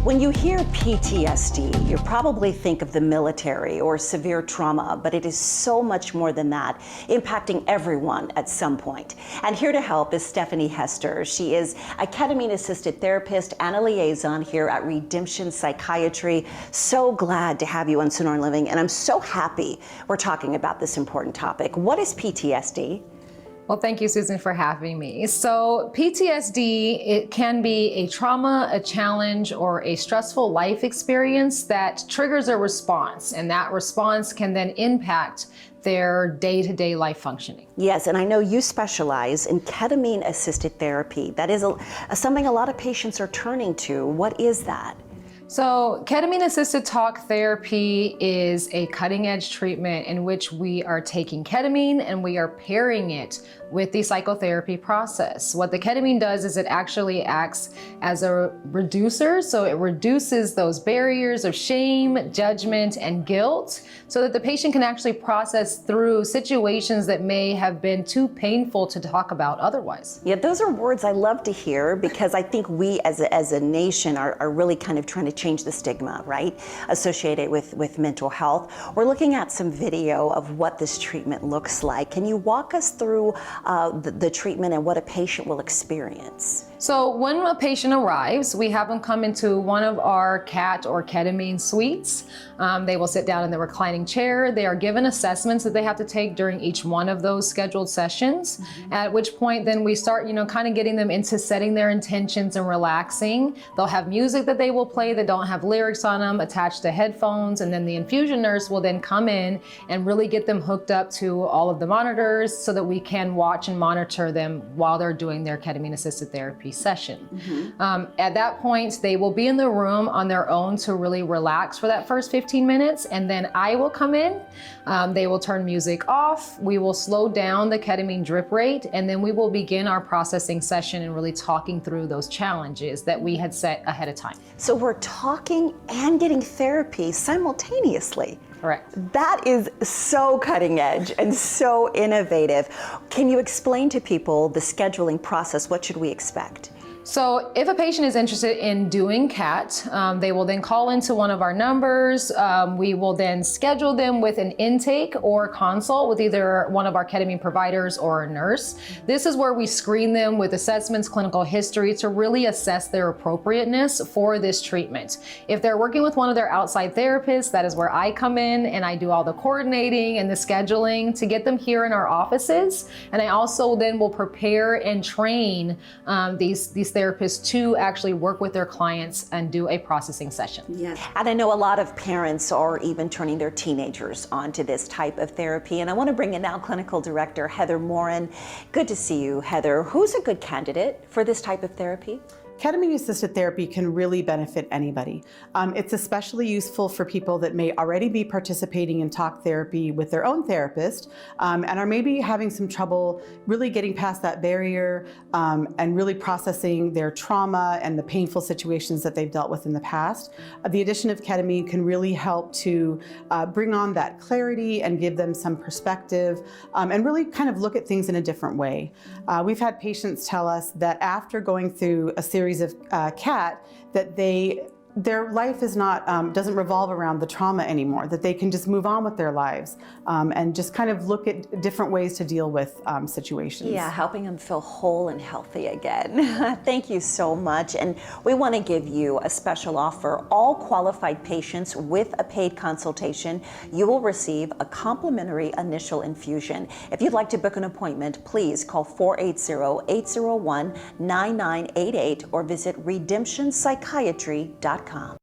When you hear PTSD, you probably think of the military or severe trauma, but it is so much more than that, impacting everyone at some point. And here to help is Stephanie Hester. She is a ketamine-assisted therapist and a liaison here at Redemption Psychiatry. So glad to have you on Sonora Living, and I'm so happy we're talking about this important topic. What is PTSD? Well, thank you, Susan, for having me. So PTSD, it can be a trauma, a challenge, or a stressful life experience that triggers a response, and that response can then impact their day-to-day life functioning. Yes, and I know you specialize in ketamine-assisted therapy. That is something a lot of patients are turning to. What is that? So ketamine-assisted talk therapy is a cutting-edge treatment in which we are taking ketamine and we are pairing it with the psychotherapy process. What the ketamine does is it actually acts as a reducer, so it reduces those barriers of shame, judgment, and guilt so that the patient can actually process through situations that may have been too painful to talk about otherwise. Yeah, those are words I love to hear because I think we as a nation are really kind of trying to change the stigma, right, associated with mental health. We're looking at some video of what this treatment looks like. Can you walk us through the treatment and what a patient will experience? So when a patient arrives, we have them come into one of our CAT or ketamine suites. They will sit down in the reclining chair. They are given assessments that they have to take during each one of those scheduled sessions, at which point then we start, kind of getting them into setting their intentions and relaxing. They'll have music that they will play that don't have lyrics on them attached to headphones, and then the infusion nurse will then come in and really get them hooked up to all of the monitors so that we can watch and monitor them while they're doing their ketamine-assisted therapy session. At that point, they will be in the room on their own to really relax for that first 15 minutes, and then I will come in. They will turn music off. We will slow down the ketamine drip rate, and then we will begin our processing session and really talking through those challenges that we had set ahead of time. So we're talking and getting therapy simultaneously. Correct. That is so cutting edge and so innovative. Can you explain to people the scheduling process? What should we expect? So if a patient is interested in doing CAT, they will then call into one of our numbers. We will then schedule them with an intake or consult with either one of our ketamine providers or a nurse. This is where we screen them with assessments, clinical history to really assess their appropriateness for this treatment. If they're working with one of their outside therapists, that is where I come in and I do all the coordinating and the scheduling to get them here in our offices. And I also then will prepare and train these therapists to actually work with their clients and do a processing session. Yes. And I know a lot of parents are even turning their teenagers onto this type of therapy. And I want to bring in now Clinical Director Heather Morin. Good to see you, Heather. Who's a good candidate for this type of therapy? Ketamine-assisted therapy can really benefit anybody. It's especially useful for people that may already be participating in talk therapy with their own therapist and are maybe having some trouble really getting past that barrier and really processing their trauma and the painful situations that they've dealt with in the past. The addition of ketamine can really help to bring on that clarity and give them some perspective and really kind of look at things in a different way. We've had patients tell us that after going through a series of CAT, that their life is not doesn't revolve around the trauma anymore, that they can just move on with their lives and just kind of look at different ways to deal with situations. Yeah, helping them feel whole and healthy again. Thank you so much. And we want to give you a special offer. All qualified patients with a paid consultation, you will receive a complimentary initial infusion. If you'd like to book an appointment, please call 480-801-9988 or visit redemptionpsychiatry.com.